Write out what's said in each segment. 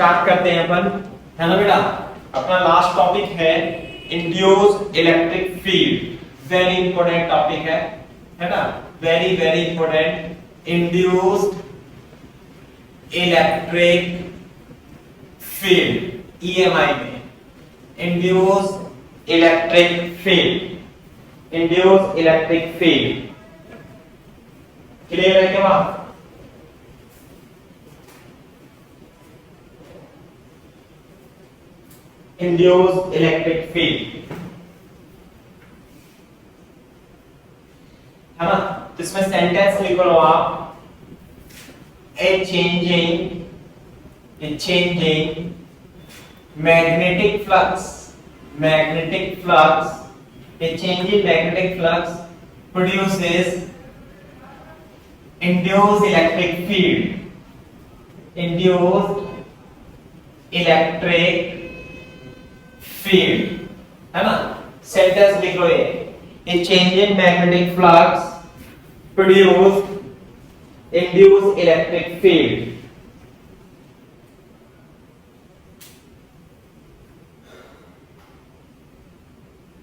Start करते हैं अपन, है ना बेटा। अपना लास्ट टॉपिक है induced electric field. Very important topic है ना, very very important. Induced electric field, EMI में induced electric field, induced electric field. Clear है क्या बात? इंड्यूस्ड इलेक्ट्रिक फील्ड, है ना। तो इसमें सेंटेंस लिख लो आप, a changing magnetic flux, magnetic flux, a change in magnetic flux produces induced electric field, induced electric field, है ना। सेंटेंस लिख लो ये, a change in magnetic flux produce induced electric field,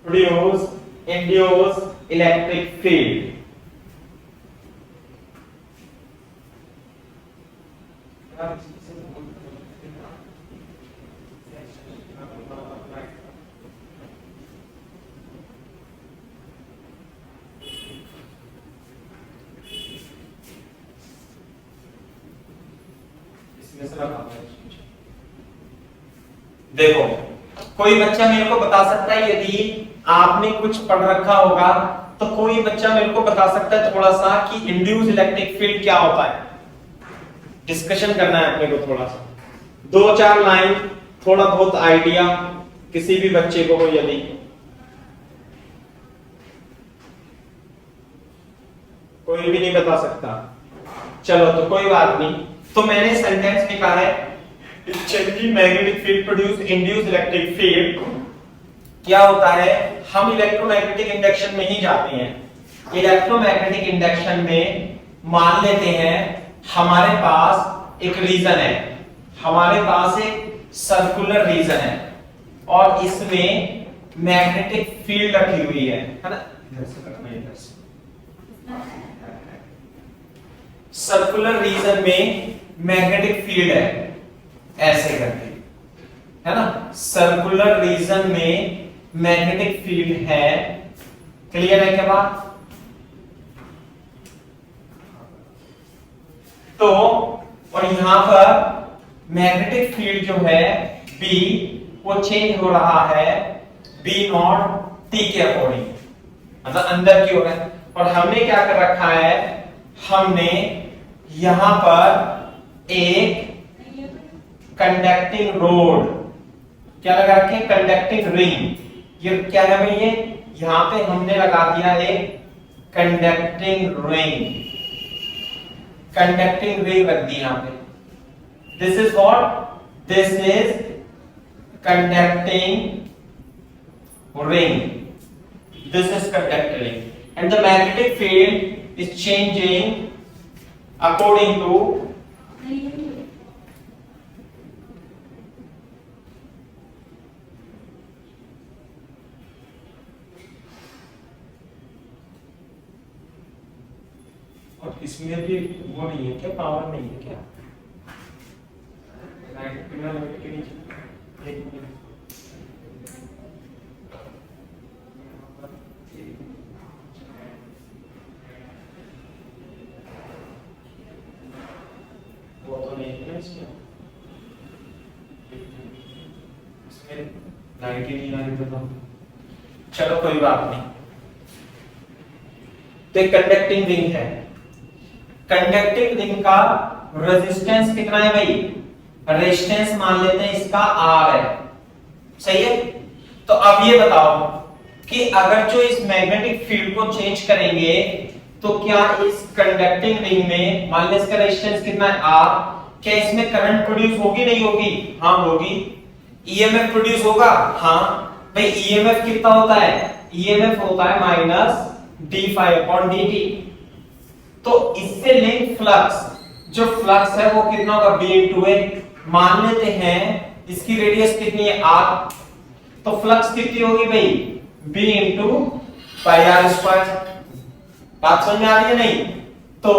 produce induced electric field। देखो, कोई बच्चा मेरे को बता सकता है, यदि आपने कुछ पढ़ रखा होगा तो कोई बच्चा मेरे को बता सकता है थोड़ा सा कि इंड्यूस्ड इलेक्ट्रिक फील्ड क्या होता है। डिस्कशन करना है अपने को थोड़ा सा, 2-4 लाइन, थोड़ा बहुत आइडिया किसी भी बच्चे को हो। यदि कोई भी नहीं बता सकता, चलो तो कोई बात नहीं। तो मैंने सेंटेंस में कहा है changing magnetic field produce induced electric field. क्या होता है, हम इलेक्ट्रोमैग्नेटिक इंडक्शन में ही जाते हैं। इलेक्ट्रोमैग्नेटिक इंडक्शन में मान लेते हैं हमारे पास एक रीजन है, हमारे पास एक सर्कुलर रीजन है और इसमें मैग्नेटिक फील्ड रखी हुई है ना। सर्कुलर रीजन में मैग्नेटिक फील्ड है, ऐसे करके, है ना। सर्कुलर रीजन में मैग्नेटिक फील्ड है। क्लियर है क्या बात? तो और यहां पर मैग्नेटिक फील्ड जो है B, वो चेंज हो रहा है B0T के अकॉर्डिंग, मतलब अंदर की ओर है। और हमने क्या कर रखा है, हमने यहां पर एक कंडक्टिंग रोड, क्या लगा रखे, कंडक्टिंग रिंग। ये क्या है भाई, ये यहां पे हमने लगा दिया एक कंडक्टिंग रिंग, कंडक्टिंग रिंग रख दी यहां पे। This is what, this is conducting ring, this is conducting ring and the magnetic field is changing according to इसमें भी वो नहीं है क्या, पावर नहीं है क्या? लाइट बिना लाइट के नीचे एक मिनट, वो तो नहीं है इसमें लाइट ही नहीं आ रही तो चलो कोई बात नहीं। तो एक कंडक्टिंग रिंग है, कंडक्टिंग रिंग का रेजिस्टेंस कितना है भाई, रेजिस्टेंस मान लेते हैं इसका R है, सही है। तो अब ये बताओ कि अगर जो इस मैग्नेटिक फील्ड को चेंज करेंगे तो क्या इस कंडक्टिंग रिंग में, मान लें इसका रेजिस्टेंस कितना है R, क्या इसमें करंट प्रोड्यूस होगी नहीं होगी? हाँ होगी। ईएमएफ प्रोड्यूस होगा? हाँ भाई। ईएमएफ कितना होता है? ईएमएफ होता है माइनस d∅dt। तो इससे लिंक फ्लक्स, जो फ्लक्स है वो कितना होगा, B × A। मान लेते हैं इसकी रेडियस कितनी है r, तो फ्लक्स कितनी होगी भाई b into pi r square. बात समझ में आ रही है नहीं? तो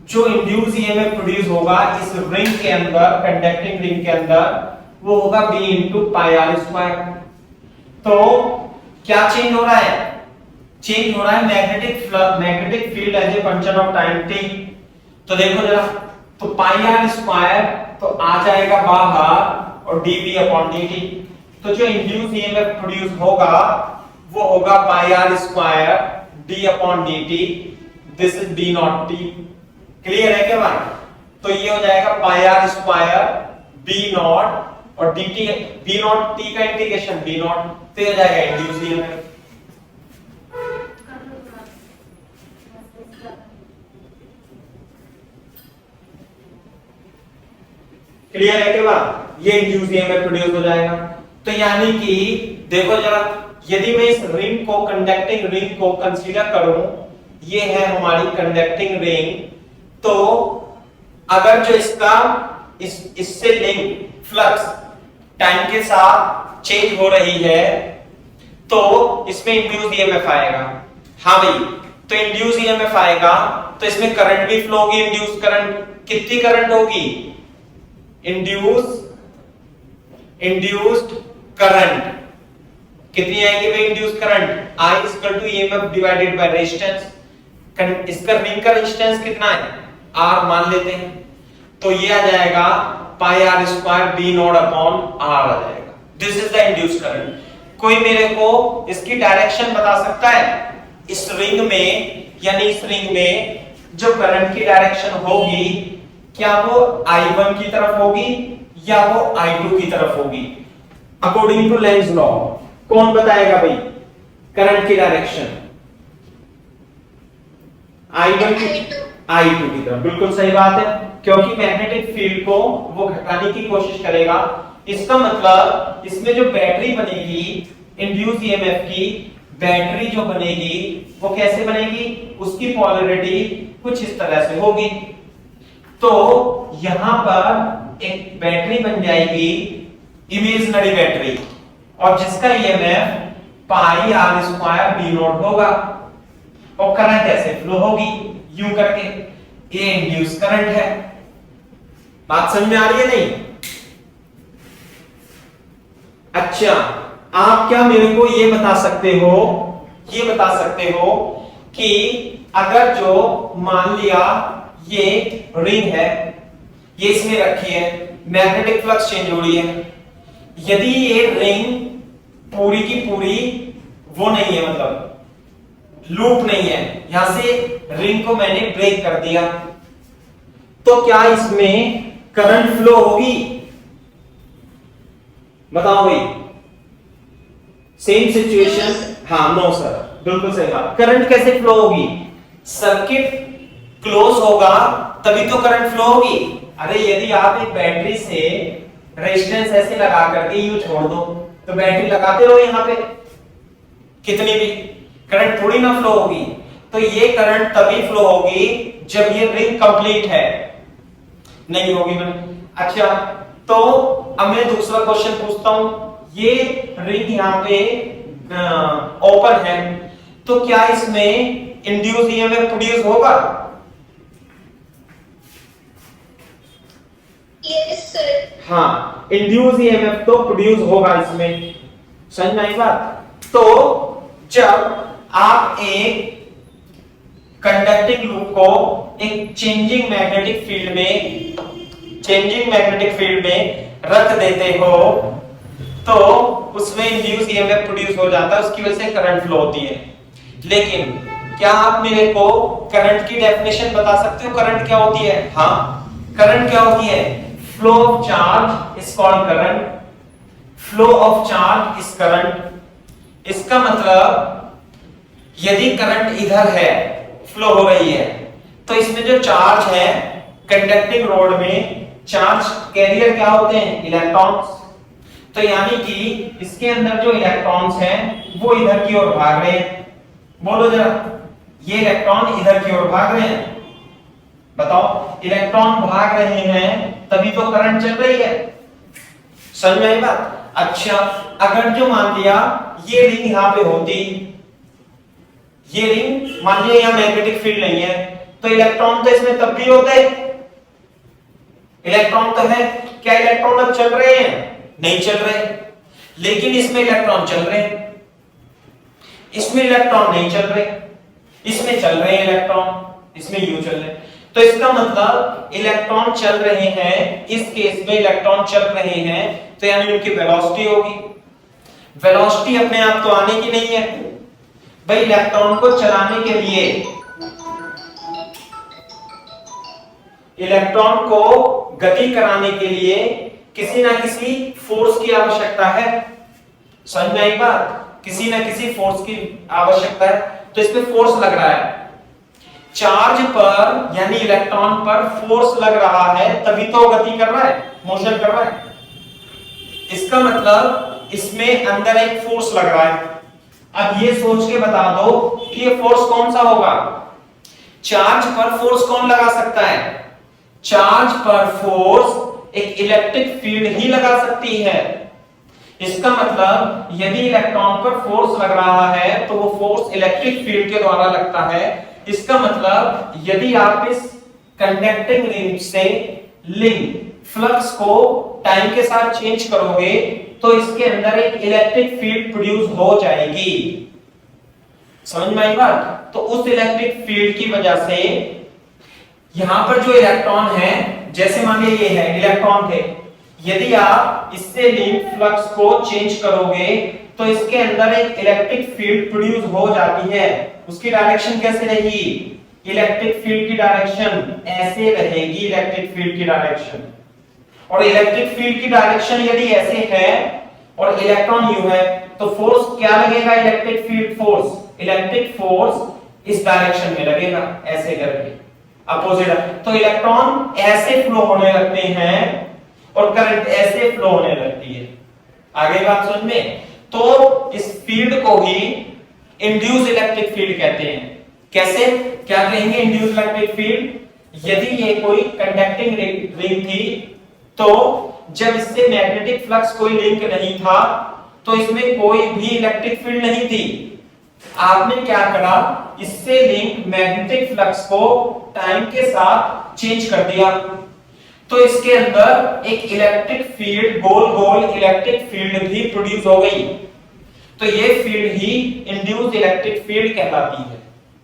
जो इंड्यूस ईएमएफ प्रोड्यूस होगा इस रिंग के अंदर, कंडक्टिंग रिंग के अंदर, वो होगा b into pi r square. तो क्या चेंज हो रहा है? चेंज हो रहा है magnetic field as a function of time t। तो देखो जरा, तो पाई आर स्क्वायर तो आ जाएगा बाहर और dv अपॉन dt। तो जो इंड्यूस ईएमएफ प्रोड्यूस होगा वो होगा pi r square d upon dt, this is b naught t। Clear है क्या बात? तो ये हो जाएगा pi r square b naught और dt, b नॉट t का इंटीग्रेशन b नॉट, तो ये हो जाएगा इंड्यूस ईएमएफ। क्लियर है क्या बात? ये इंड्यूस ईएमएफ प्रोड्यूस हो जाएगा। तो यानी कि देखो जरा, यदि मैं इस रिंग को, कंडक्टिंग रिंग को कंसीडर करूं, ये है हमारी कंडक्टिंग रिंग, तो अगर जो इसका इससे लिंक फ्लक्स टाइम के साथ चेंज हो रही है तो इसमें इंड्यूस ईएमएफ आएगा। हाँ भाई, तो इंड्यूस ईएमएफ आएगा तो इसमें करंट भी फ्लो होगी। इंड्यूस करंट, कितनी करंट होगी? इंड्यूस्ड करंट कितनी आएगी भाई? Induced current I equal to EMF divided by resistance. इसका रिंग का रेजिस्टेंस कितना है? R मान लेते हैं, तो ये आ जाएगा pi r square b naught upon r आ जाएगा। This is the induced current. कोई मेरे को इसकी डायरेक्शन बता सकता है? इस रिंग में, यानी इस रिंग में जो करंट की डायरेक्शन होगी, क्या वो I1 की तरफ होगी या वो I2 की तरफ होगी? अकॉर्डिंग टू लेंज लॉ कौन बताएगा भाई करंट की डायरेक्शन? I1 की, I2 की तरफ। बिल्कुल सही बात है, क्योंकि मैग्नेटिक फील्ड को वो घटाने की कोशिश करेगा। इसका मतलब इसमें जो बैटरी बनेगी इंड्यूस ईएमएफ की, बैटरी जो बनेगी वो कैसे बनेगी? उसकी पोलैरिटी कुछ इस तरह से होगी। तो यहां पर एक बैटरी बन जाएगी, इमेजिनरी बैटरी, और जिसका EMF pi r square B naught होगा, और करंट ऐसे फ्लो होगी यूं करके। ये इंड्यूस करंट है। बात समझ में आ रही है नहीं? अच्छा, आप क्या मेरे को ये बता सकते हो कि अगर जो मान लिया ये रिंग है, ये इसमें रखी है, मैग्नेटिक फ्लक्स चेंज हो रही है, यदि ये रिंग पूरी की पूरी वो नहीं है, मतलब लूप नहीं है, यहां से रिंग को मैंने ब्रेक कर दिया, तो क्या इसमें करंट फ्लो होगी? बताओ भाई। सेम सिचुएशन, हाँ, नो सर, बिल्कुल सही बात। करंट कैसे फ्लो होगी? सर्किट क्लोज होगा तभी तो करंट फ्लो होगी। अरे यदि आप एक बैटरी से रेजिस्टेंस ऐसे लगा करके यूं छोड़ दो, तो बैटरी लगाते रहो यहां पे कितनी भी, करंट थोड़ी ना फ्लो होगी। तो ये करंट तभी फ्लो होगी जब ये रिंग कंप्लीट है, नहीं होगी मैंने। अच्छा, तो अब मैं दूसरा क्वेश्चन पूछता हूं। ये रिंग यहां पे ओपन है, तो क्या इसमें इंड्यूस ईएमएफ प्रोड्यूस होगा? Yes sir. हाँ, इंड्यूस ईएमएफ तो प्रोड्यूस होगा इसमें। समझ में आई बात? तो जब आप एक कंडक्टिंग लूप को एक चेंजिंग मैग्नेटिक फील्ड में रख देते हो तो उसमें इंड्यूस ईएमएफ प्रोड्यूस हो जाता है, उसकी वजह से करंट फ्लो होती है। लेकिन क्या आप मेरे को करंट की डेफिनेशन बता सकते हो? करंट क्या होती है? हाँ, करंट क्या होती है? Flow of charge is called current, flow of charge is current. इसका मतलब यदि करंट इधर है, फ्लो हो रही है, तो इसमें जो चार्ज है कंडक्टिंग रोड में, चार्ज कैरियर क्या होते हैं? इलेक्ट्रॉन्स। तो यानी कि इसके अंदर जो इलेक्ट्रॉन्स हैं वो इधर की ओर भाग रहे हैं। बोलो जरा, ये इलेक्ट्रॉन इधर की ओर भाग रहे हैं। बताओ, इलेक्ट्रॉन भाग रहे हैं तभी तो करंट चल रही है। समझ में आई बात? अच्छा, अगर जो मान लिया ये रिंग यहां पे होती, ये रिंग मान लिया यहां मैग्नेटिक फील्ड नहीं है, तो इलेक्ट्रॉन तो इसमें तब भी होते, इलेक्ट्रॉन तो है। क्या इलेक्ट्रॉन अब चल रहे हैं? नहीं चल रहे। लेकिन इसमें इलेक्ट्रॉन चल रहे हैं, इसमें इलेक्ट्रॉन नहीं चल रहे, इसमें चल रहे हैं इलेक्ट्रॉन, इसमें यूं चल रहे हैं। तो इसका मतलब इलेक्ट्रॉन चल रहे हैं, इस केस में इलेक्ट्रॉन चल रहे हैं, तो यानी उनकी वेलोसिटी होगी। वेलोसिटी अपने आप तो आने की नहीं है भाई, इलेक्ट्रॉन को चलाने के लिए, इलेक्ट्रॉन को गति कराने के लिए किसी ना किसी फोर्स की आवश्यकता है। समझ में आई बात? किसी ना किसी फोर्स की आवश्यकता है, तो इसमें फोर्स लग रहा है। चार्ज पर यानी इलेक्ट्रॉन पर फोर्स लग रहा है तभी तो गति कर रहा है, मोशन कर रहा है। इसका मतलब इसमें अंदर एक फोर्स लग रहा है। अब ये सोच के बता दो कि ये फोर्स कौन सा होगा? चार्ज पर फोर्स कौन लगा सकता है? चार्ज पर फोर्स एक इलेक्ट्रिक फील्ड ही लगा सकती है। इसका मतलब यदि इलेक्ट्रॉन पर फोर्स लग रहा है तो वो फोर्स इलेक्ट्रिक फील्ड के द्वारा लगता है। इसका मतलब यदि आप इस कंडक्टिंग रिंग से लिंक फ्लक्स को टाइम के साथ चेंज करोगे तो इसके अंदर एक इलेक्ट्रिक फील्ड प्रोड्यूस हो जाएगी। समझ में आई बात? तो उस इलेक्ट्रिक फील्ड की वजह से यहां पर जो इलेक्ट्रॉन है, जैसे मान लीजिए ये है इलेक्ट्रॉन थे, यदि आप इससे लिंक फ्लक्स को चेंज करोगे तो इसके अंदर एक इलेक्ट्रिक फील्ड प्रोड्यूस हो जाती है। उसकी डायरेक्शन कैसे रहेगी? इलेक्ट्रिक फील्ड की डायरेक्शन ऐसे रहेगी, इलेक्ट्रिक फील्ड की डायरेक्शन। और इलेक्ट्रिक फील्ड की डायरेक्शन यदि ऐसे है और इलेक्ट्रॉन यू है तो फोर्स क्या लगेगा? Electric field force, electric force इस डायरेक्शन में लगेगा, ऐसे करके अपोजिट। तो इलेक्ट्रॉन ऐसे फ्लो होने लगते हैं और करंट ऐसे फ्लो होने लगती है। आगे बात समझ में? तो इस फील्ड को ही इंड्यूस इलेक्ट्रिक फील्ड कहते हैं। कैसे, क्या कहेंगे? Induce electric field. यदि ये कोई कंडक्टिंग रिंग थी तो जब इससे मैग्नेटिक फ्लक्स कोई लिंक नहीं था तो इसमें कोई भी इलेक्ट्रिक फील्ड नहीं थी। आपने क्या करा? इससे लिंक मैग्नेटिक फ्लक्स को टाइम के साथ चेंज कर दिया तो इसके अंदर एक इलेक्ट्रिक फील्ड, गोल गोल इलेक्ट्रिक फील्ड भी प्रोड्यूस हो गई। तो ये फील्ड ही इंड्यूस्ड इलेक्ट्रिक फील्ड कहलाती है।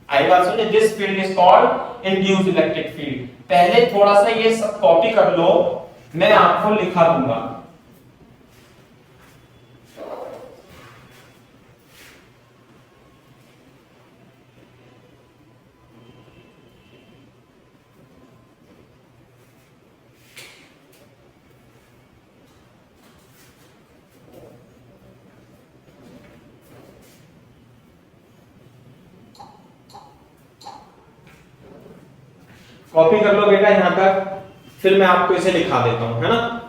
आई बात समझे? This field is called induced electric field. पहले थोड़ा सा ये सब कॉपी कर लो, मैं आपको लिखा दूंगा। कॉपी कर लो बेटा यहां तक, फिर मैं आपको इसे लिखा देता हूं, है ना?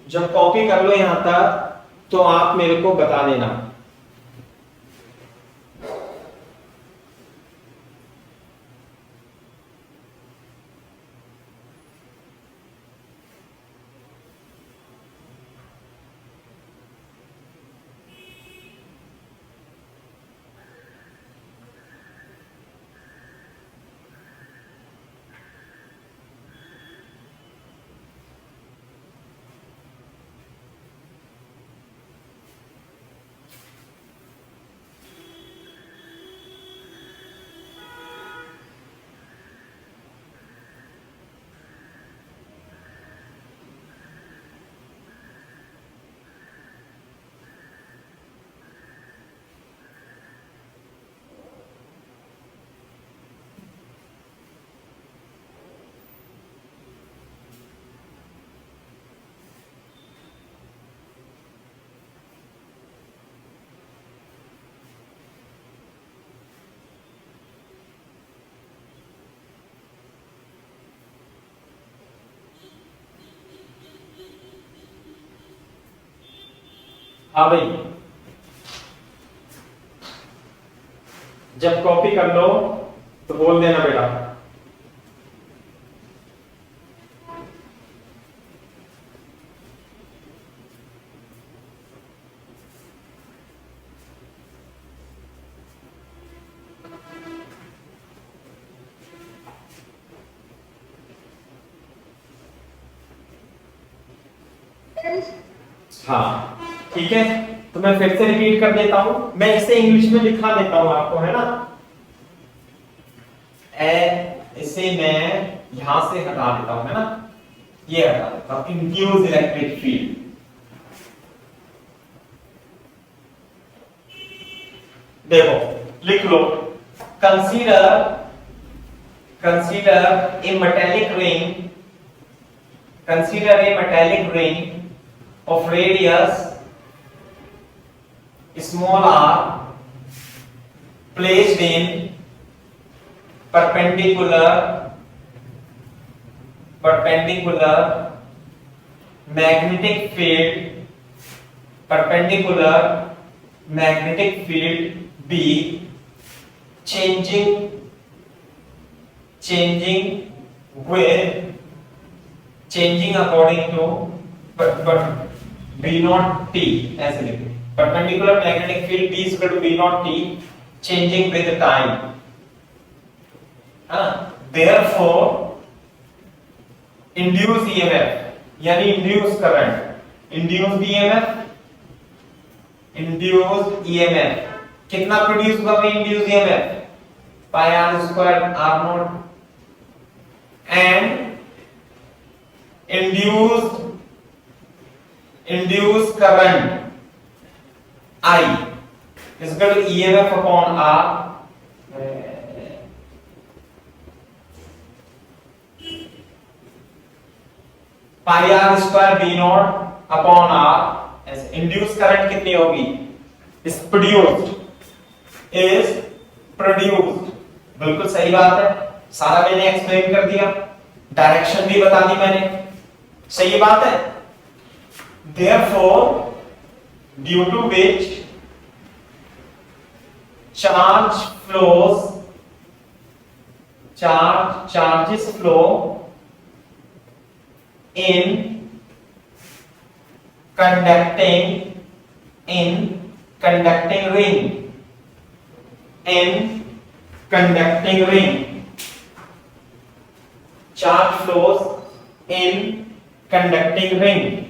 जब कॉपी कर लो यहां तक तो आप मेरे को बता देना। हाँ भाई, जब कॉपी कर लो तो बोल देना बेटा। हाँ ठीक है, तो मैं फिर से रिपीट कर देता हूं, मैं इसे इंग्लिश में लिखा देता हूं आपको, है ना। इसे मैं यहां से हटा देता हूं, है ना, ये हटा देता हूं, इंड्यूस इलेक्ट्रिक फील्ड। देखो लिख लो, consider a metallic ring, consider a metallic ring of radius small r placed in perpendicular magnetic field B changing according to but B naught T, ऐसे लिखो, perpendicular magnetic field B is equal to B naught T changing with time, हाँ। Therefore induced EMF यानी induced current, induced EMF कितना produce होगा भाई induced EMF, pi r square r naught, and induced current I is equal to EMF upon R, pi r square B naught upon R। induced current कितनी होगी, is produced, बिल्कुल सही बात है, सारा मैंने एक्सप्लेन कर दिया, डायरेक्शन भी बता दी मैंने, सही बात है। Therefore, due to which charges flow in conducting ring, charge flows in conducting ring,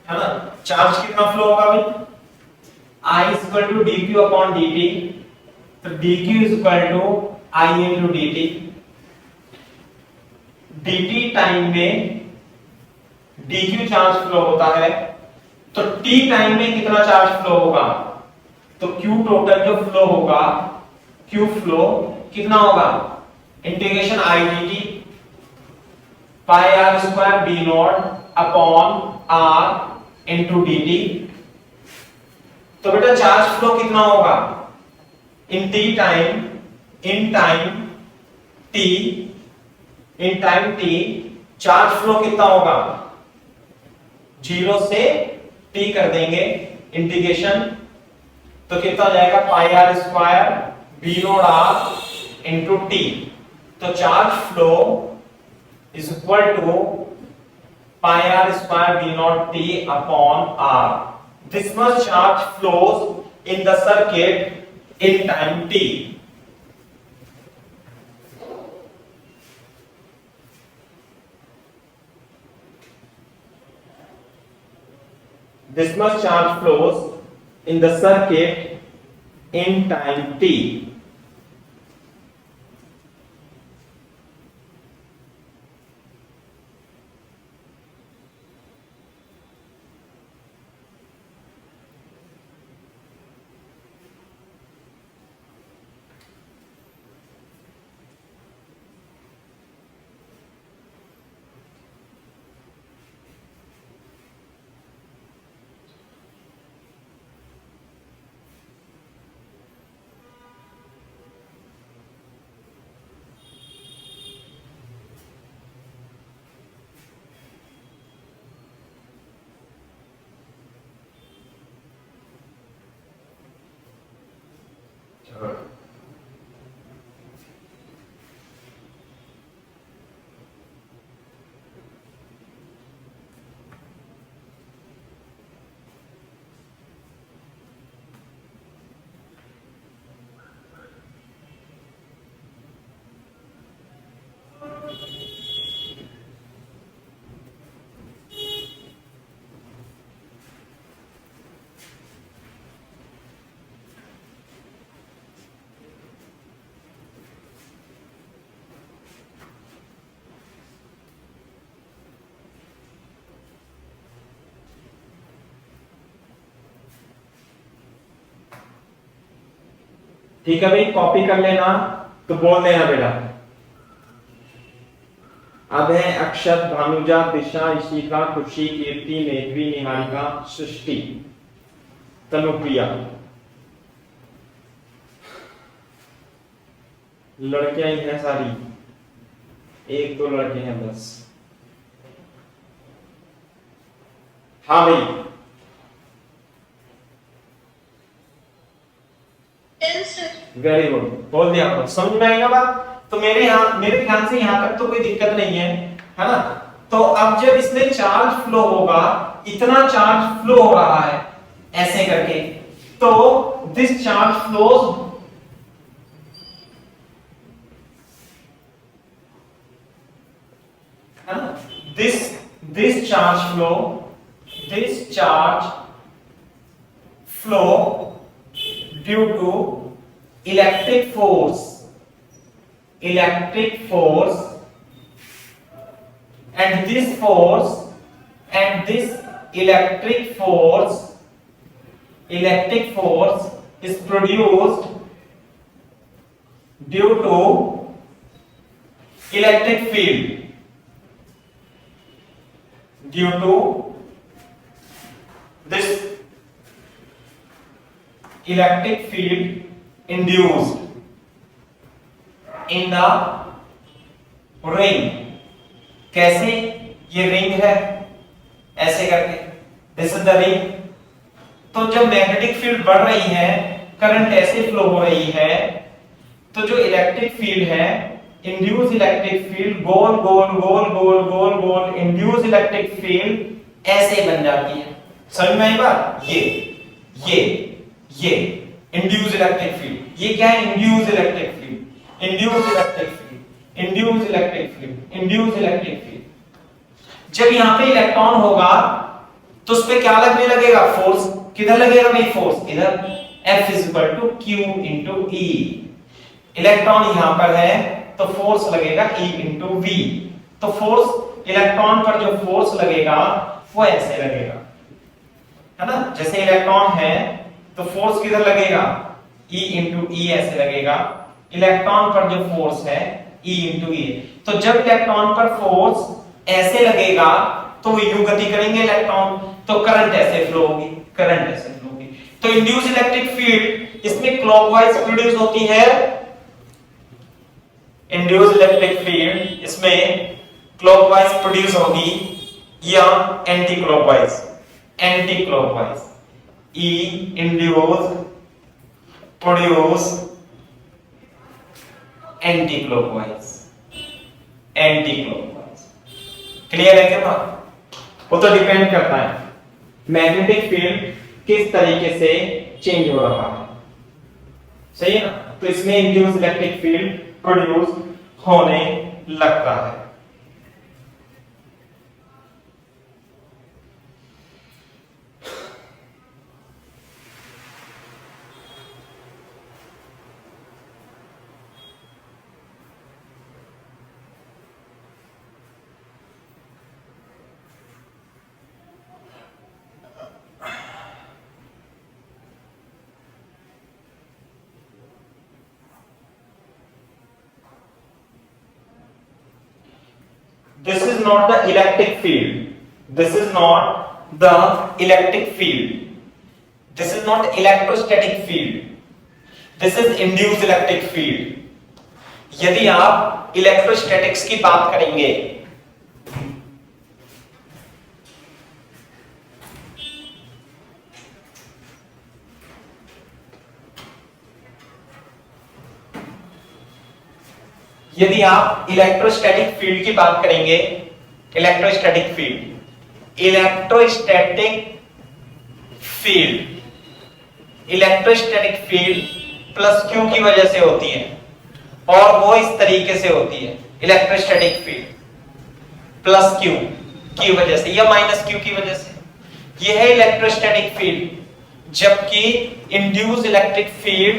है ना। चार्ज कितना फ्लो होगा भाई, I is equal to dq upon dt, तो dq is equal to I into dt। dt time में dq charge flow होता है, तो t टाइम में कितना चार्ज फ्लो होगा, तो q टोटल जो फ्लो होगा, q फ्लो कितना होगा, integration I dt pi r square b naught upon r into dt। तो बेटा चार्ज फ्लो कितना होगा, इन टाइम t चार्ज फ्लो कितना होगा, 0 से t कर देंगे इंटीग्रेशन, तो कितना हो जाएगा pi r square B naught r into t. तो charge flow is equal to pi r square B naught t upon r. This much charge flows in the circuit in time t। This much charge flows in the circuit in time t. ठीक है भाई, copy कर लेना तो बोल देना बेटा। अब है अक्षत, भानुजा, दिशा, ईशिका, खुशी, कीर्ति, मेघवी, निहारिका, सृष्टि, तनुप्रिया। लड़कियां ही हैं सारी, एक दो लड़के हैं बस। हाँ भाई, वेरी गुड, बोल दिया आपको, समझ में आएगा बात। तो मेरे ध्यान से यहाँ तक तो कोई दिक्कत नहीं है ना। तो अब जब इसमें चार्ज फ्लो होगा, इतना चार्ज फ्लो हो रहा है ऐसे करके, तो दिस चार्ज फ्लोज है ना, this charge flow due to electric force and this electric force is produced due to electric field, due to this electric field induced in the ring। कैसे, ये रिंग है ऐसे करके, दिस इज द रिंग। तो जब magnetic field बढ़ रही है, करंट ऐसे फ्लो हो रही है, तो जो इलेक्ट्रिक फील्ड है, इंड्यूस इलेक्ट्रिक फील्ड गोल गोल गोल गोल गोल गोल इंड्यूस इलेक्ट्रिक फील्ड ऐसे बन जाती है। समझ में आई बात? ये इंड्यूस इलेक्ट्रिक फील्ड, ये क्या है? Induce electric field, induce electric field, induce electric field, induce electric field. जब यहां पे इलेक्ट्रॉन होगा तो उस पे क्या लगने लगेगा? फोर्स। किधर लगेगा भाई फोर्स? इधर। F is equal to Q into E। Electron यहां पर है तो फोर्स लगेगा E इंटू V। तो फोर्स, इलेक्ट्रॉन पर जो फोर्स लगेगा वो ऐसे लगेगा, है ना। जैसे इलेक्ट्रॉन है तो फोर्स किधर लगेगा? E इंटू E ऐसे लगेगा। इलेक्ट्रॉन पर जो फोर्स है E इंटू E। तो जब इलेक्ट्रॉन पर फोर्स ऐसे लगेगा तो यूं गति करेंगे इलेक्ट्रॉन, तो करंट ऐसे फ्लो होगी, करंट ऐसे फ्लो होगी। तो इंड्यूस इलेक्ट्रिक फील्ड इसमें क्लॉकवाइज प्रोड्यूस होती है। इंड्यूस इलेक्ट्रिक फील्ड इसमें क्लॉकवाइज प्रोड्यूस होगी या anti clockwise? Anti clockwise. E induce produce anti clockwise. Anti clockwise. Clear है क्या बात? वो तो डिपेंड करता है मैग्नेटिक फील्ड किस तरीके से चेंज हो रहा है, सही है ना? तो इसमें इंड्यूस इलेक्ट्रिक फील्ड प्रोड्यूस होने लगता है। This is not the electric field. This is not the electric field. This is not electrostatic field. This is induced electric field. यदि आप इलेक्ट्रोस्टैटिक्स की बात करेंगे यदि आप इलेक्ट्रोस्टैटिक फील्ड की बात करेंगे, electrostatic field, electrostatic field plus Q की वजह से होती है और वो इस तरीके से होती है। इलेक्ट्रोस्टैटिक फील्ड प्लस क्यू की वजह से या माइनस क्यू की वजह से, यह है इलेक्ट्रोस्टैटिक फील्ड। जबकि इंड्यूस इलेक्ट्रिक फील्ड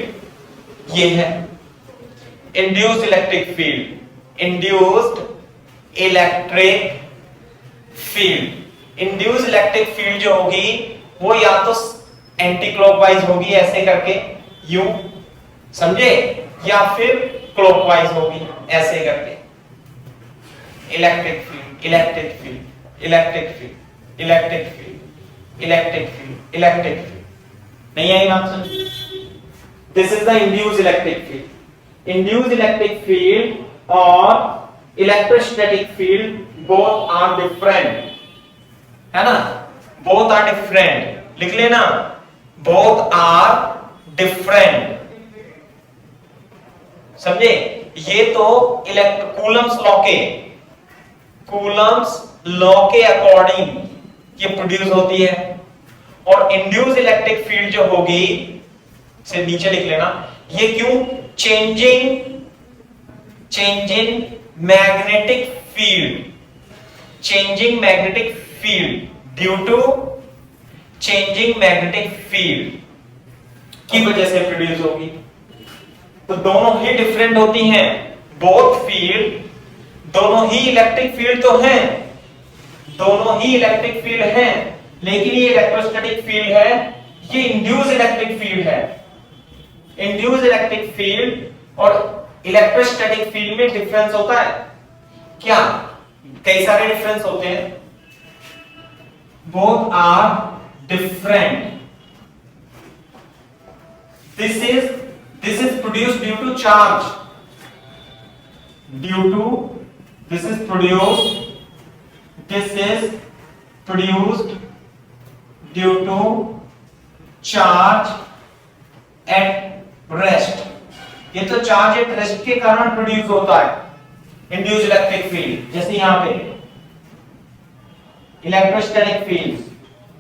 ये है induced electric field. Induced electric field, induced electric field जो होगी वो या तो एंटी क्लॉकवाइज होगी ऐसे करके यूं, समझे, या फिर क्लॉकवाइज होगी ऐसे करके। Electric field, electric field, electric field, electric field, electric field, electric field. नहीं आई बात समझ? This is the induced electric field. Induced electric field or electrostatic field both are different, है ना? Both are different, लिख लेना, both are different, समझे? ये तो कूलम्स लॉ के अकॉर्डिंग ये प्रोड्यूस होती है। और इंड्यूस्ड इलेक्ट्रिक फील्ड जो होगी, से नीचे लिख लेना, ये क्यों? Changing magnetic field due to changing magnetic field की वजह से प्रोड्यूस होगी। तो दोनों ही डिफरेंट होती हैं, बोथ फील्ड, दोनों ही इलेक्ट्रिक फील्ड तो हैं, दोनों ही इलेक्ट्रिक फील्ड हैं, लेकिन ये इलेक्ट्रोस्टैटिक फील्ड है, ये इंड्यूस्ड इलेक्ट्रिक फील्ड है। इंड्यूस्ड इलेक्ट्रिक फील्ड और इलेक्ट्रोस्टैटिक फील्ड में डिफरेंस होता है क्या? कई सारे डिफरेंस होते हैं। Both are different. This is produced due to charge, this is produced due to charge at rest. ये तो चार्ज एट रेस्ट के कारण प्रोड्यूस होता है इंड्यूस्ड इलेक्ट्रिक फील्ड। जैसे यहां पे electrostatic field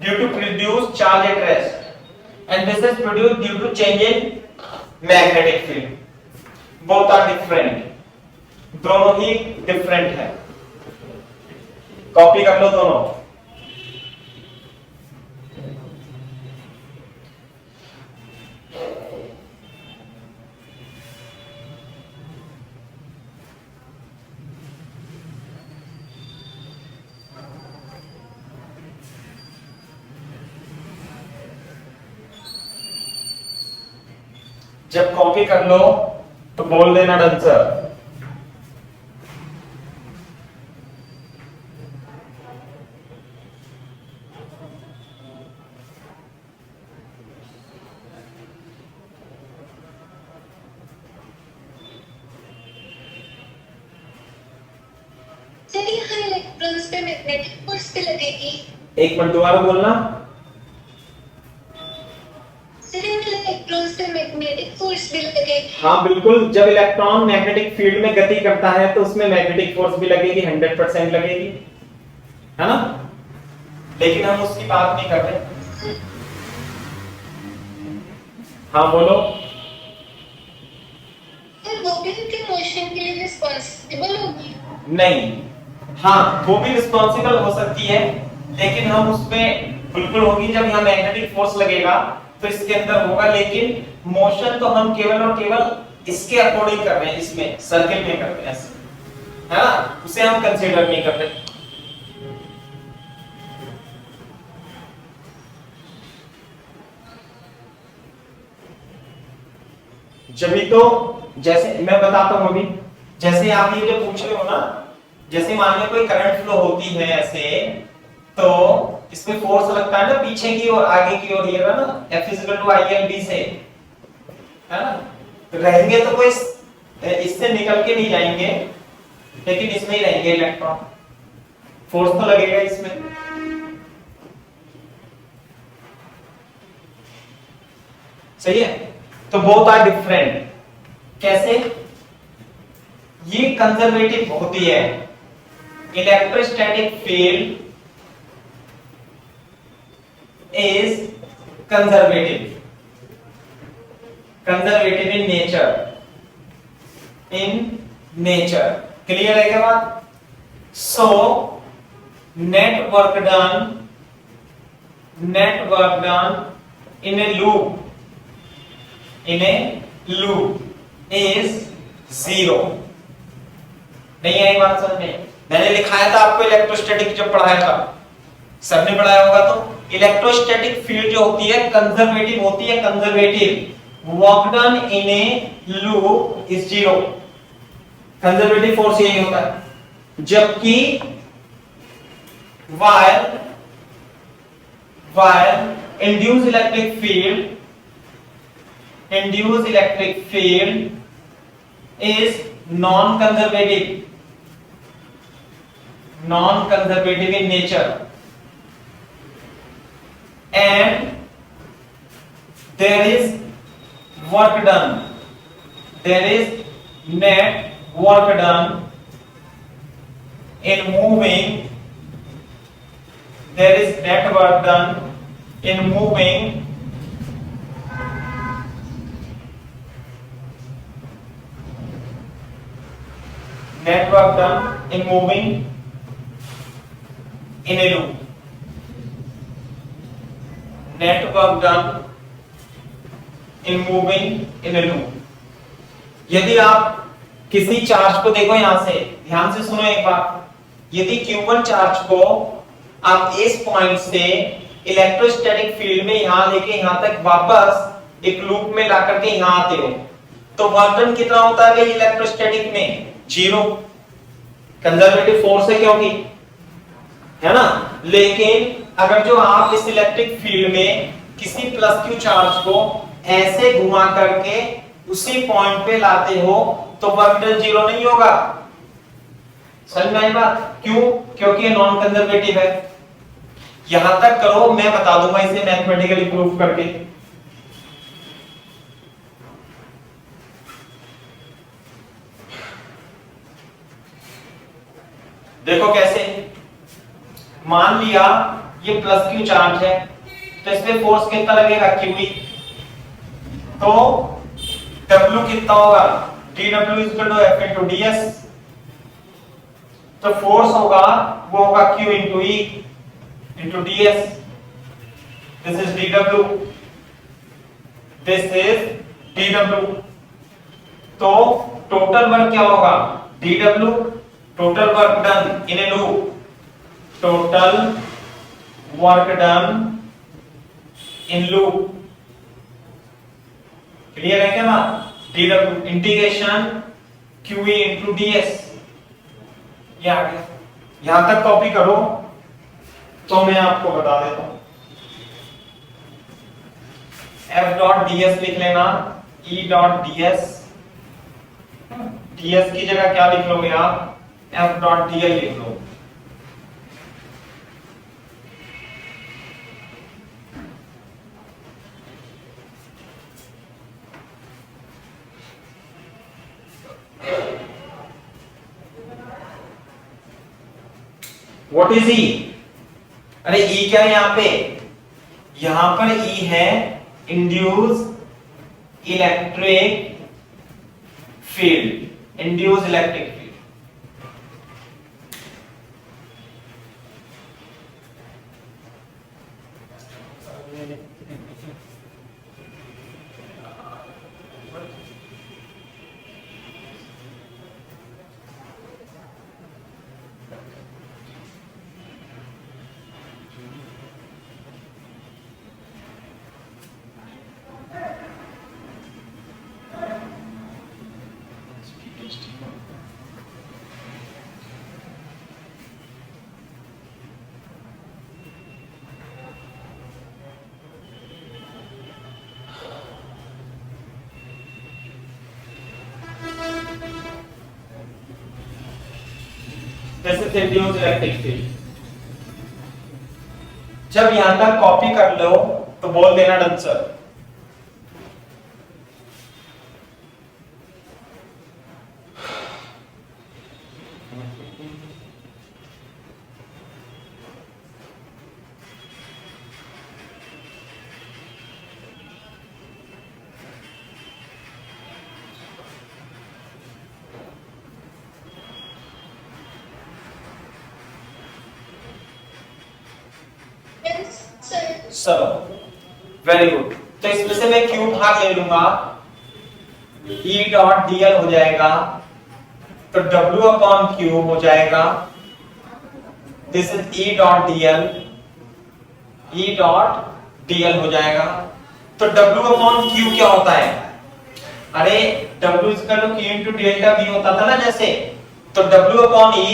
due to produce charge at rest and this is produced due to change in magnetic field. Both are different, दोनों ही डिफरेंट है। कॉपी कर लो दोनों। जब कॉपी कर लो तो बोल देना आंसर। चलिए इलेक्ट्रॉन्स पे मैग्नेटिक फोर्स भी लगेगी। एक मिनट दोबारा बोलना। सर इन इलेक्ट्रॉन्स पे मैग्नेटिक फोर्स भी लगेगी। हाँ बिल्कुल, जब इलेक्ट्रॉन मैग्नेटिक फील्ड में गति करता है तो उसमें मैग्नेटिक फोर्स भी लगेगी, 100% लगेगी, है ना। लेकिन हम उसकी बात नहीं कर रहे। हाँ बोलो। सर वो भी उनके मोशन के लिए रिस्पॉन्सिबल होगी? नहीं, हाँ वो भी रिस्पॉन्सिबल हो सकती है, लेकिन हम उसमें बिल्कुल होगी जब यहाँ मैग्नेटिक फोर्स लगेगा तो इसके अंदर होगा, लेकिन मोशन तो हम केवल और केवल इसके अकॉर्डिंग कर रहे हैं, इसमें सर्किल में कर रहे हैं, है ना, उसे हम कंसीडर नहीं कर रहे। जब तो जैसे मैं बताता हूं अभी, जैसे आप ये जो पूछ रहे हो ना, जैसे मान लो कोई करंट फ्लो होती है ऐसे, तो इसमें फोर्स लगता है ना पीछे की और आगे की ओर, ये ना F = ILB से, है ना। तो रहेंगे तो कोई इससे निकल के नहीं जाएंगे, लेकिन इसमें ही रहेंगे इलेक्ट्रॉन, फोर्स तो लगेगा इसमें। सही है। तो बोथ आर डिफरेंट। कैसे? ये कंजर्वेटिव होती है, electrostatic field is conservative in nature, clear है क्या बात? So net work done in a loop is 0। नहीं आई बात समझ में? मैंने लिखाया था आपको इलेक्ट्रोस्टैटिक जब पढ़ाया था, सबने पढ़ाया होगा। तो इलेक्ट्रोस्टैटिक फील्ड जो होती है कंजर्वेटिव होती है, conservative. Work done in A loop is 0। Conservative force यही होता है। जबकि while induced electric field is non-conservative in nature, and there is work done, there is net work done in moving, there is net work done in moving net work done in moving in a loop, net work done in moving in a loop। यदि आप किसी charge को देखो, यहां से ध्यान से सुनो एक बार, यदि Q1 चार्ज को आप इस पॉइंट से इलेक्ट्रोस्टैटिक फील्ड में यहां लेके यहां तक वापस एक लूप में ला करके यहां आते हो, तो वर्क डन कितना होता है इलेक्ट्रोस्टैटिक में? 0। कंजर्वेटिव फोर्स है क्योंकि, है ना। लेकिन अगर जो आप इस इलेक्ट्रिक फील्ड में किसी +Q चार्ज को ऐसे घुमा करके उसी पॉइंट पे लाते हो तो वर्क डन 0 नहीं होगा। समझ में आई बात? क्यों? क्योंकि ये नॉन कंजर्वेटिव है। यहां तक करो, मैं बता दूंगा इसे मैथमेटिकली प्रूफ करके। देखो कैसे, मान लिया ये +Q चार्ज है, तो इसमें फोर्स कितना लगेगा? QE। तो W कितना होगा? dW = F × ds। तो फोर्स होगा वो होगा Q × E × ds। This is dW, this is dW। तो टोटल वर्क क्या होगा? dW total work done in A loop, total work done in loop. Clear है क्या बात? dW integration QE × ds। ये आ गया। यहां तक कॉपी करो तो मैं आपको बता देता हूं। F.ds लिख लेना, E.ds, ds की जगह क्या लिख लोगे आप? F.dl लिख लो। व्हाट इज ई? अरे ई क्या है यहाँ पे? यहां पर ई है induce electric field, induce electric field. जैसे इंड्यूस इलेक्ट्रिक फील्ड। जब यहां तक कॉपी कर लो तो बोल देना डन सर। Yes, sir. चलो वेरी गुड। तो इसमें से मैं क्यू भाग ले लूंगा, E डॉट dl हो जाएगा, तो W अपॉन क्यू हो जाएगा, this is E dot dl, E dot dl हो जाएगा। तो W अपॉन क्यू क्या होता है? अरे W equal to Q into delta V होता था ना जैसे, तो W अपॉन E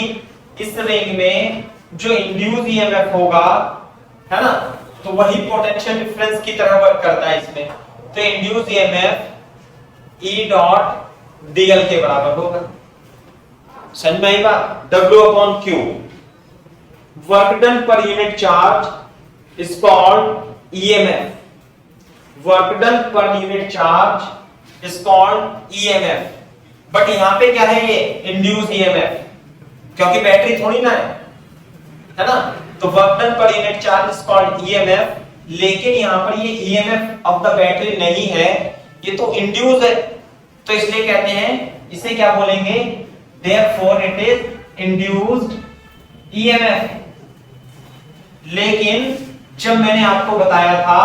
इस रिंग में जो इंड्यूस ईएमएफ होगा, है ना, तो वही पोटेंशियल डिफरेंस की तरह वर्क करता है इसमें। तो induce EMF E dot dl के बराबर होगा। समझ में आई बात? W upon Q, work done per unit charge is called EMF, work done per unit charge is called EMF। But यहां पे क्या है? ये इंड्यूस EMF, क्योंकि बैटरी थोड़ी ना है ना, तो work done per unit charge is called EMF। लेकिन यहां पर ये EMF ऑफ द बैटरी नहीं है, ये तो इंड्यूस है, तो इसलिए कहते हैं, इसे क्या बोलेंगे? Therefore it is induced EMF। लेकिन जब मैंने आपको बताया था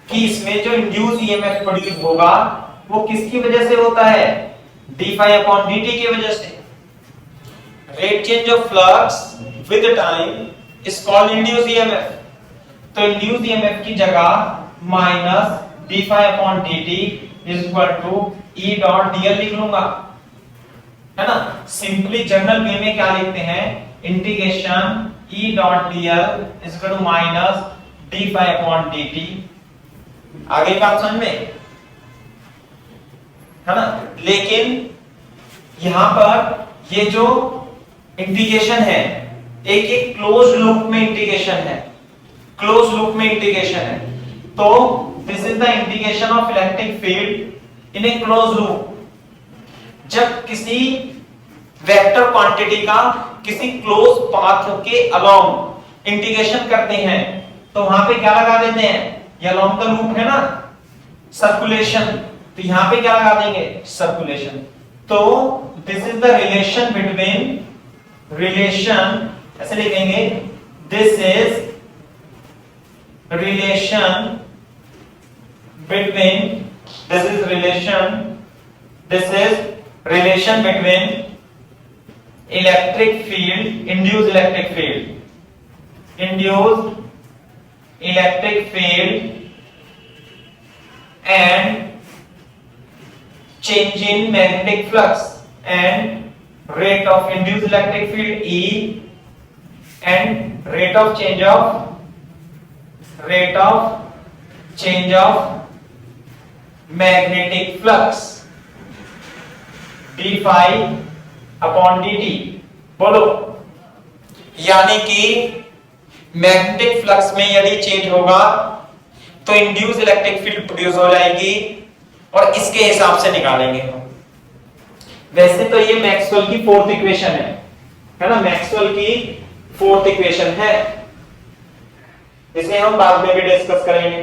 कि इसमें जो इंड्यूस EMF प्रोड्यूस होगा वो किसकी वजह से होता है? d phi upon dt की वजह से। Rate change of flux with time is called induce EMF। तो इंड्यूस EMF की जगह minus d phi upon dt is equal to E dot dl लिख लूंगा, है ना। सिंपली जनरल वे में क्या लिखते हैं? Integration E dot dl is equal to minus d phi upon dt। आगे बात समझ में, है ना। लेकिन यहां पर ये जो इंटीग्रेशन है, एक क्लोज लूप में इंटीग्रेशन है, क्लोज लूप में इंटीग्रेशन है। तो this is the integration of electric field in A close loop. जब किसी वेक्टर क्वांटिटी का किसी क्लोज पाथ के अलोंग इंटीग्रेशन करते हैं, तो वहां पे क्या लगा देते हैं? ये अलोंग द लूप है ना, सर्कुलेशन, तो यहां पे क्या लगा देंगे? सर्कुलेशन। तो this is the relation between, relation ऐसे लिखेंगे, this is relation between, this is relation between electric field, induced electric field and change in magnetic flux, and rate of induced electric field E and rate of change of magnetic flux d phi upon dt। बोलो, यानी कि magnetic flux में यदि change होगा तो induce electric field produce हो जाएगी, और इसके हिसाब से निकालेंगे हम। वैसे तो ये मैक्सवेल की फोर्थ इक्वेशन है ना, मैक्सवेल की फोर्थ इक्वेशन है, इसे हम बाद में भी डिस्कस करेंगे।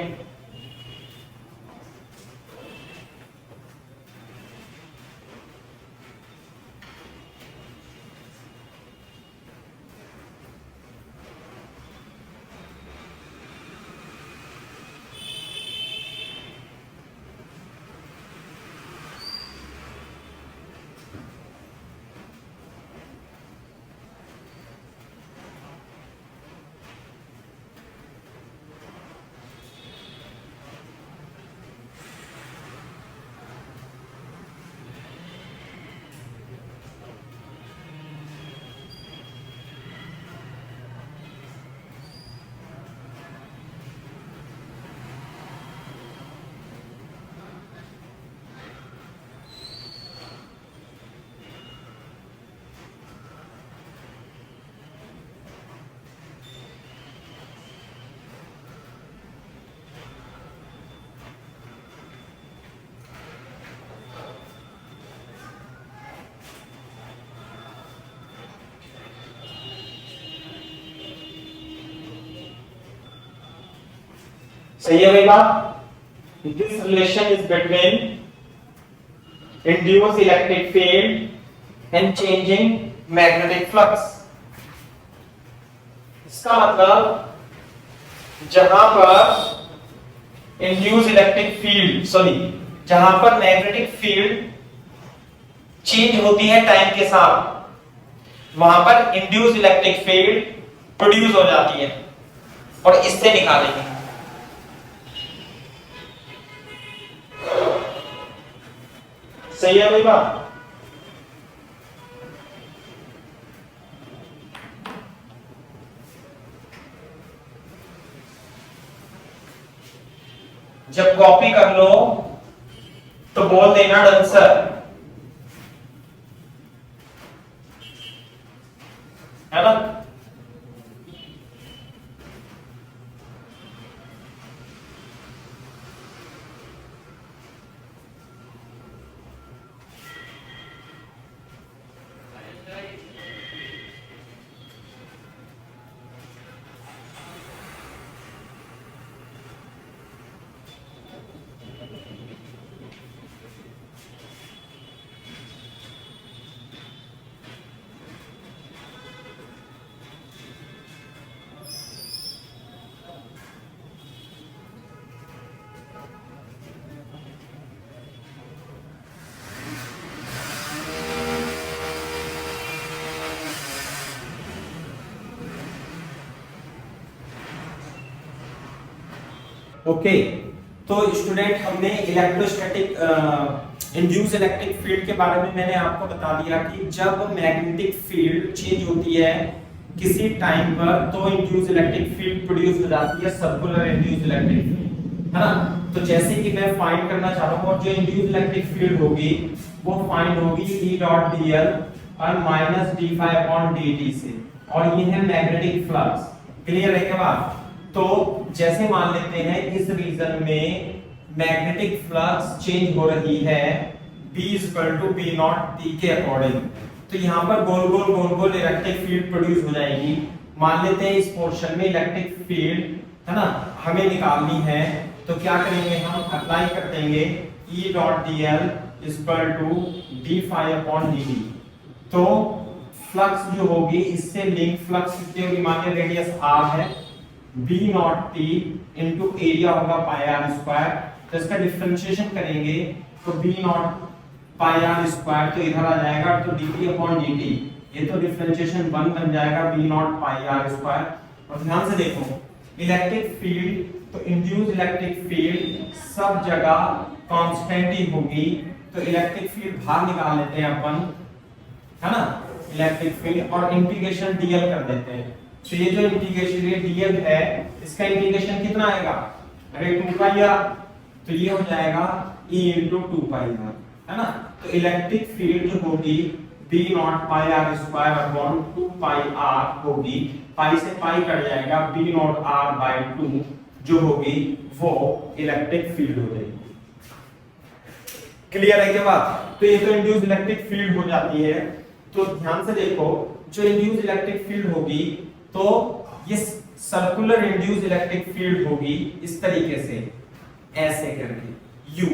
सही है भाई बात। This relation is between induce electric field and changing magnetic flux. इसका मतलब जहां पर इंड्यूस इलेक्ट्रिक फील्ड जहां पर मैग्नेटिक फील्ड चेंज होती है टाइम के साथ, वहां पर इंड्यूस इलेक्ट्रिक फील्ड प्रोड्यूस हो जाती है, और इससे निकालेंगे। सही है भाई बात। जब कॉपी कर लो तो बोल देना डन सर, है ना। ओके तो स्टूडेंट, हमने इलेक्ट्रोस्टैटिक इंड्यूस इलेक्ट्रिक फील्ड के बारे में मैंने आपको बता दिया कि जब मैग्नेटिक फील्ड चेंज होती है किसी टाइम पर तो इंड्यूस इलेक्ट्रिक फील्ड प्रोड्यूस हो जाती है, सर्कुलर इंड्यूस इलेक्ट्रिक फील्ड, है ना। तो जैसे कि मैं फाइंड करना चाह रहा हूं, और जो इंड्यूस इलेक्ट्रिक फील्ड होगी वो फाइंड होगी E डॉट dl और माइनस d∅dt से, और ये है मैग्नेटिक फ्लक्स। क्लियर है क्या बात। तो जैसे मान लेते हैं इस रीजन में मैग्नेटिक फ्लक्स चेंज हो रही है B = B0t के अकॉर्डिंग, तो यहाँ पर गोल गोल इलेक्ट्रिक फील्ड प्रोड्यूस हो जाएगी। मान लेते हैं इस पोर्शन में इलेक्ट्रिक फील्ड, है ना, हमें निकालनी है, तो क्या करेंगे हम अप्लाई कर देंगे E डॉट dl = d∅dt। तो फ्लक्स जो होगी इससे लिंक फ्लक्स कितनी होगी, मानिए रेडियस r है, B0t इंटू एरिया होगा πr², तो इसका डिफरेंशिएशन करेंगे तो B0 πr², तो इधर आ जाएगा तो dt/dt, ये तो डिफरेंशिएशन 1 बन जाएगा B0 πr²। और ध्यान से देखो इलेक्ट्रिक फील्ड, तो इंड्यूस इलेक्ट्रिक फील्ड सब जगह कांस्टेंट ही होगी, तो इलेक्ट्रिक फील्ड बाहर निकाल लेते हैं अपन, है ना, इलेक्ट्रिक फील्ड, और इंटीग्रेशन dl कर देते हैं। तो ये जो इंटीग्रेशन ये dl है, इसका इंटीग्रेशन कितना आएगा, अरे 2πr, तो ये हो जाएगा e * 2πr, है ना। तो इलेक्ट्रिक फील्ड जो होगी B0 πr² 2πr होगी, पाई से पाई कट जाएगा, B0 r/2 जो होगी वो इलेक्ट्रिक फील्ड हो जाएगी। क्लियर है क्या बात। तो ये तो इंड्यूस इलेक्ट्रिक फील्ड हो जाती है। तो ध्यान से देखो, जो इंड्यूस इलेक्ट्रिक फील्ड होगी तो ये सर्कुलर इंड्यूस इलेक्ट्रिक फील्ड होगी इस तरीके से, ऐसे करके U।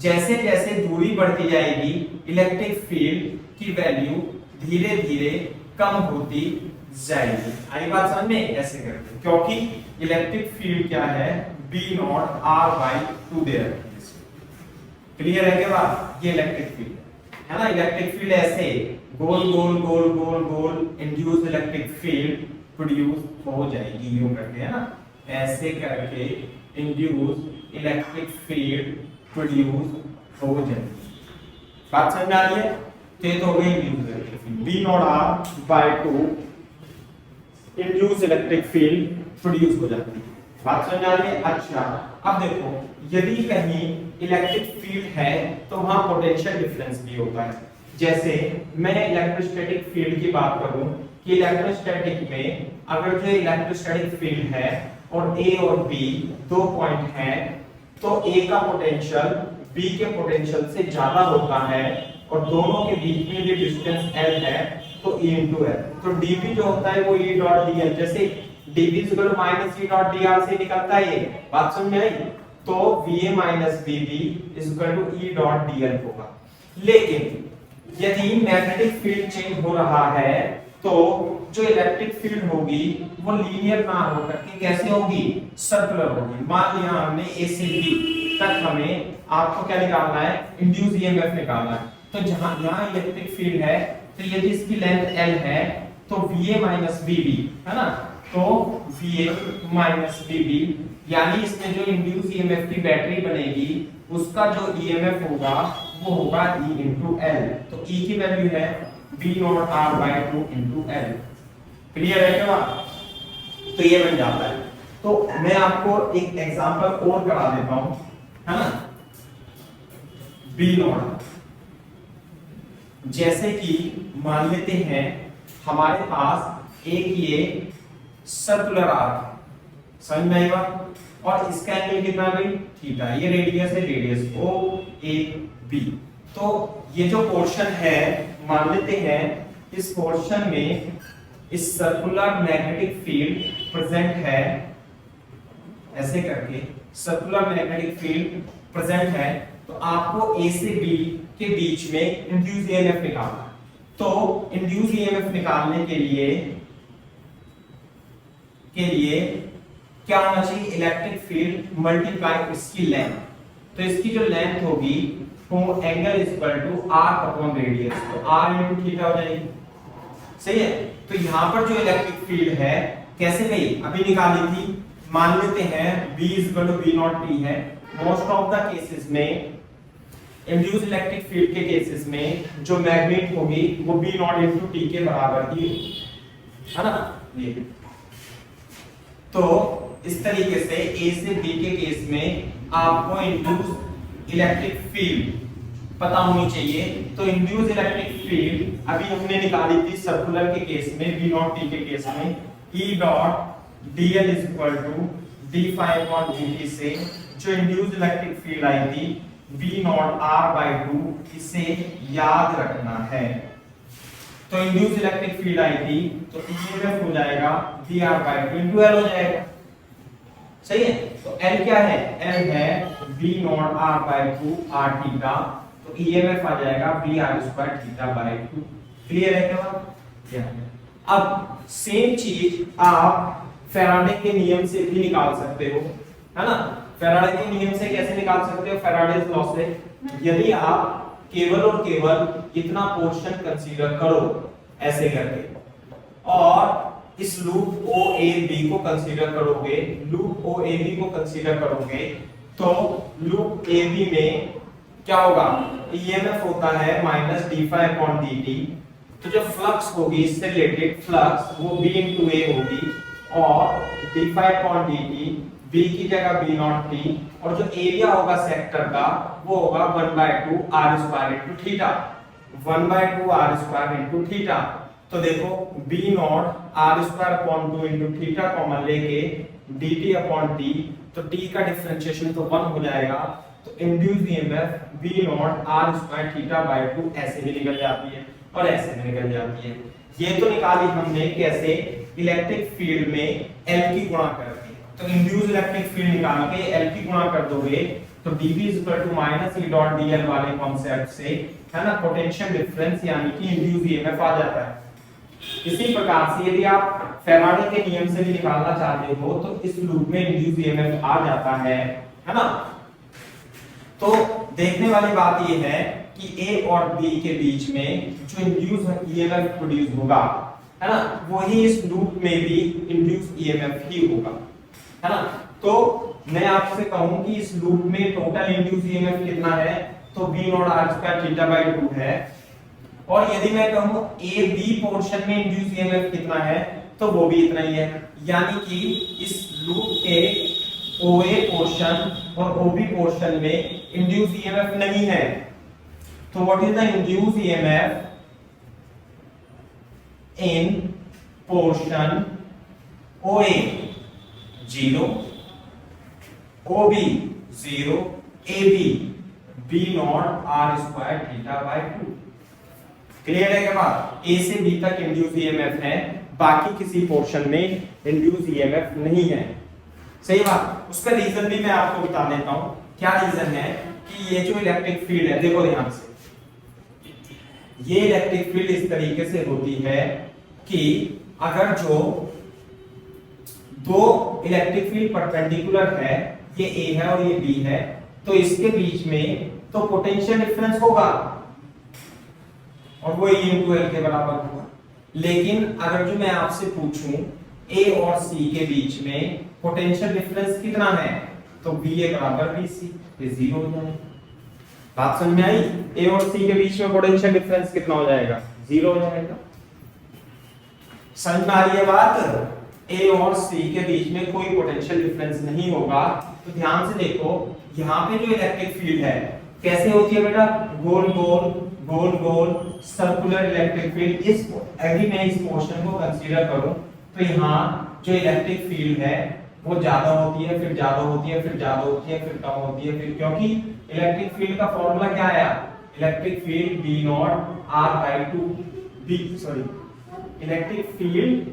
जैसे जैसे दूरी बढ़ती जाएगी इलेक्ट्रिक फील्ड की वैल्यू धीरे धीरे कम होती जाएगी। आई बात समझ में? ऐसे करके, क्योंकि इलेक्ट्रिक फील्ड क्या है, B नॉट R/2 दे रखी है। क्लियर है क्या बात? ये इलेक्ट्रिक फील्ड है ना। इलेक्ट्रिक फील्ड ऐसे गोल गोल गोल गोल गोल इंड्यूस इलेक्ट्रिक फील्ड प्रोड्यूस हो जाएगी, यूं करके, है ना, ऐसे करके इंड्यूस इलेक्ट्रिक फील्ड प्रोड्यूस हो जाएगी। बात समझ में आ रही है? तो ये तो हो गई induce electric field, B not R/2 induce electric field produce हो जाती है। बात समझ आ रही है? अच्छा, अब देखो, यदि कहीं इलेक्ट्रिक फील्ड है तो वहां पोटेंशियल डिफरेंस भी होता है। जैसे मैं इलेक्ट्रोस्टैटिक फील्ड की बात करूं कि इलेक्ट्रोस्टैटिक में अगर जो इलेक्ट्रोस्टैटिक फील्ड है और A और B दो पॉइंट हैं, तो A का पोटेंशियल B के पोटेंशियल से ज्यादा होता है और दोनों के बीच में ये डिस्टेंस L है, तो E into L। तो dV जो होता है वो E डॉट dl, जैसे dV minus E dot dr से निकलता है। ये बात समझ में आई? तो VA minus VB E dot dl होगा। लेकिन यदि मैग्नेटिक फील्ड चेंज हो रहा है तो जो इलेक्ट्रिक फील्ड होगी वो लीनियर ना होकर के कैसे होगी, सर्कुलर होगी। मान लिया हमने A से B तक हमें आपको क्या निकालना है, इंड्यूस ईएमएफ निकालना है। तो जहां यहां इलेक्ट्रिक फील्ड है तो यदि इसकी लेंथ L है तो VA माइनस VB है ना, तो VA माइनस VB यानी इसमें जो इंड्यूस ईएमएफ की बैटरी बनेगी उसका जो ईएमएफ होगा वो होगा E into L। तो E की वैल्यू है B not R/2 into L। Clear है क्या? तो ये बन जाता है। तो मैं आपको एक एग्जांपल और करा देता हूं, है ना। B नॉट, जैसे कि मान लेते हैं हमारे पास एक ये सर्कुलर आर्क, समझ में आएगा, और इसका एंगल कितना है भाई, थीटा। ये रेडियस है, रेडियस OAB। तो ये जो पोर्शन है मान लेते हैं इस पोर्शन में इस सर्कुलर मैग्नेटिक फील्ड प्रेजेंट है, ऐसे करके सर्कुलर मैग्नेटिक फील्ड प्रेजेंट है। तो आपको A से B के बीच में इंड्यूस ईएमएफ निकालना है। तो इंड्यूस ईएमएफ निकालने के लिए क्या होना चाहिए, इलेक्ट्रिक फील्ड मल्टीप्लाई इसकी लेंथ। तो इसकी जो लेंथ होगी वो angle equal to R upon radius, तो R इनटू थीटा हो जाएगी। सही है? तो यहां पर जो इलेक्ट्रिक फील्ड है कैसे गई, अभी निकाली थी। मान लेते हैं B equal to B naught T है। मोस्ट ऑफ द केसेस में इंड्यूस इलेक्ट्रिक फील्ड के केसेस में जो मैग्नेट होगी वो B नॉट इनटू T के बराबर ही है ना। ये तो इस तरीके से A से B के केस में आपको इंड्यूस इलेक्ट्रिक फील्ड पता होनी चाहिए। तो इंड्यूस इलेक्ट्रिक फील्ड अभी हमने निकाली थी सर्कुलर के केस में, B नॉट T के केस में E dot dl is equal to d∅dt से जो इंड्यूस इलेक्ट्रिक फील्ड आई थी B नॉट R/2, इसे याद रखना है। तो इंड्यूस इलेक्ट्रिक फील्ड आई थी तो ईएमएफ हो जाएगा dr/2 into L हो जाएगा। सही है? तो L क्या है, L है B not R/2 r theta, तो ईएमएफ आ जाएगा Br² थीटा/2। क्लियर है क्या? अब सेम चीज आप फैराडे के नियम से भी निकाल सकते हो, है ना। फैराडे के नियम से कैसे निकाल सकते हो, फैराडेज लॉ से। यदि आप केवल और केवल इतना पोर्शन कंसीडर करो ऐसे करके और इस लूप OAB को कंसीडर करोगे, लूप OAB को कंसीडर करोगे तो लूप AB में क्या होगा, ईएमएफ होता है माइनस d∅dt। तो जो फ्लक्स होगी इससे रिलेटेड फ्लक्स वो B into A होगी और d∅dt B की जगह B नॉट T, और जो एरिया होगा सेक्टर का वो होगा 1/2 r² into theta, 1/2 r² into theta. तो देखो B not r² 2 into theta common लेके dt अपॉन t, तो t का डिफरेंशिएशन तो 1 हो जाएगा। तो induced EMF B not r² थीटा/2 ऐसे भी निकल जाती है और ऐसे भी निकल जाती है। ये तो निकाली हमने कैसे, इलेक्ट्रिक फील्ड में L की गुणा करके। तो इंड्यूस इलेक्ट्रिक फील्ड निकाल के L की गुणा कर दोगे तो dV - E डॉट dl वाले कॉन्सेप्ट से, है ना, पोटेंशियल डिफरेंस यानी कि इंड्यूस ईएमएफ आ जाता है। इसी प्रकार से यदि आप फैराडे के नियम से भी निकालना चाहते हो तो इस लूप में इंड्यूस ईएमएफ आ जाता है ना। तो देखने वाली बात यह है कि A और B के बीच में जो इंड्यूस ईएमएफ प्रोड्यूस होगा, है ना, वही इस लूप में भी इंड्यूस ईएमएफ ही होगा, है ना। तो मैं आपसे कहूं कि इस लूप में टोटल इंड्यूस ईएमएफ कितना है, तो V not R square theta by 2 है। और यदि मैं कहूं A B पोर्शन में इंड्यूस ईएमएफ कितना है, तो वो भी इतना ही है। यानी कि इस लूप के OA पोर्शन और OB पोर्शन में इंड्यूस ईएमएफ नहीं है। तो what is the induce EMF in portion OA? 0, OB 0, AB B naught R square theta by 2। Clear है क्या बात? A से B तक इंड्यूस ईएमएफ है, बाकी किसी पोर्शन में इंड्यूस ईएमएफ नहीं है। सही बात। उसका रीजन भी मैं आपको बता देता हूं। क्या रीजन है कि ये जो इलेक्ट्रिक फील्ड है, देखो ध्यान से, ये इलेक्ट्रिक फील्ड इस तरीके से होती है कि अगर जो दो इलेक्ट्रिक फील्ड परपेंडिकुलर है, ये A है और ये B है, तो इसके बीच में तो पोटेंशियल डिफरेंस होगा और वो E into L के बराबर होगा। लेकिन अगर जो मैं आपसे पूछूं A और C के बीच में पोटेंशियल डिफरेंस कितना है, तो BA बराबर BC, ये 0 हो जाएगा। बात समझ में आई? A और C के बीच में पोटेंशियल डिफरेंस कितना हो जाएगा? 0 हो जाएगा। समझ में आ रही है बात? A और C के बीच में कोई पोटेंशियल डिफरेंस नहीं होगा। तो ध्यान से देखो, यहाँ पे जो इलेक्ट्रिक फील्ड है कैसे होती है बेटा? गोल गोल गोल गोल सर्कुलर इलेक्ट्रिक फील्ड। इस अभी मैं इस पोर्शन को कंसीडर करूं तो यहाँ जो इलेक्ट्रिक फील्ड है वो ज्यादा होती है, फिर ज्यादा होती है, फिर ज्यादा होती है, फिर कम होती है, फिर, क्योंकि इलेक्ट्रिक फील्ड का फॉर्मूला क्या आया? Electric field B naught R by 2 B, sorry, electric field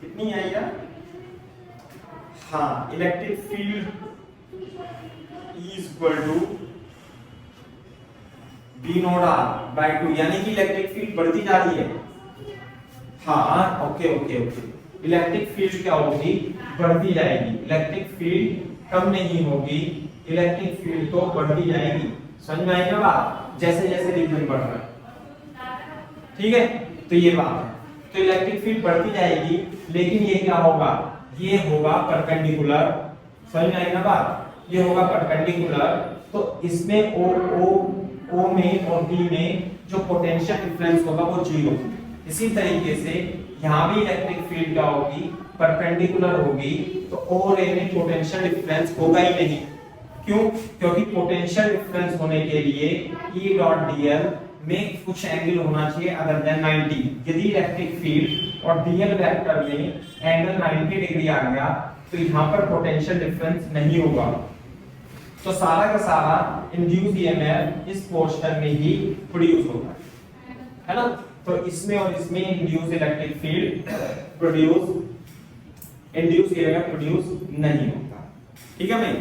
कितनी आई यार? हाँ, electric field is equal to B naught R by 2, यानी कि इलेक्ट्रिक फील्ड बढ़ती जा रही है। हाँ, okay okay okay, electric field क्या होगी? बढ़ती जाएगी। इलेक्ट्रिक फील्ड कम नहीं होगी, इलेक्ट्रिक फील्ड तो बढ़ती जाएगी। समझ में आई ना बात? जैसे जैसे रीजन बढ़ रहा है, ठीक है, तो ये बात है। तो इलेक्ट्रिक फील्ड बढ़ती जाएगी, लेकिन ये क्या होगा? ये होगा परपेंडिकुलर। समझ में आई ना बात? ये होगा परपेंडिकुलर। तो इसमें O में और B में जो पोटेंशियल डिफरेंस होगा वो 0। इसी तरीके से यहाँ भी इलेक्ट्रिक फील्ड क्या होगी? परपेंडिकुलर होगी। तो O और A में पोटेंशियल डिफरेंस होगा ही नहीं। क्यों? क्योंकि पोटेंशियल डिफरेंस होने के लिए E डॉट dl में कुछ एंगल होना चाहिए अदर देन 90। यदि इलेक्ट्रिक फील्ड और dl वेक्टर में एंगल 90 डिग्री आ गया तो यहाँ पर पोटेंशियल डिफरेंस नहीं होगा। तो सारा का सारा इंड्यूस ईएमएफ इस पोर्शन में ही प्रोड्यूस होगा, है ना। तो इसमें और इसमें induce electric field produce, induce EMF produce नहीं होता। ठीक है भाई?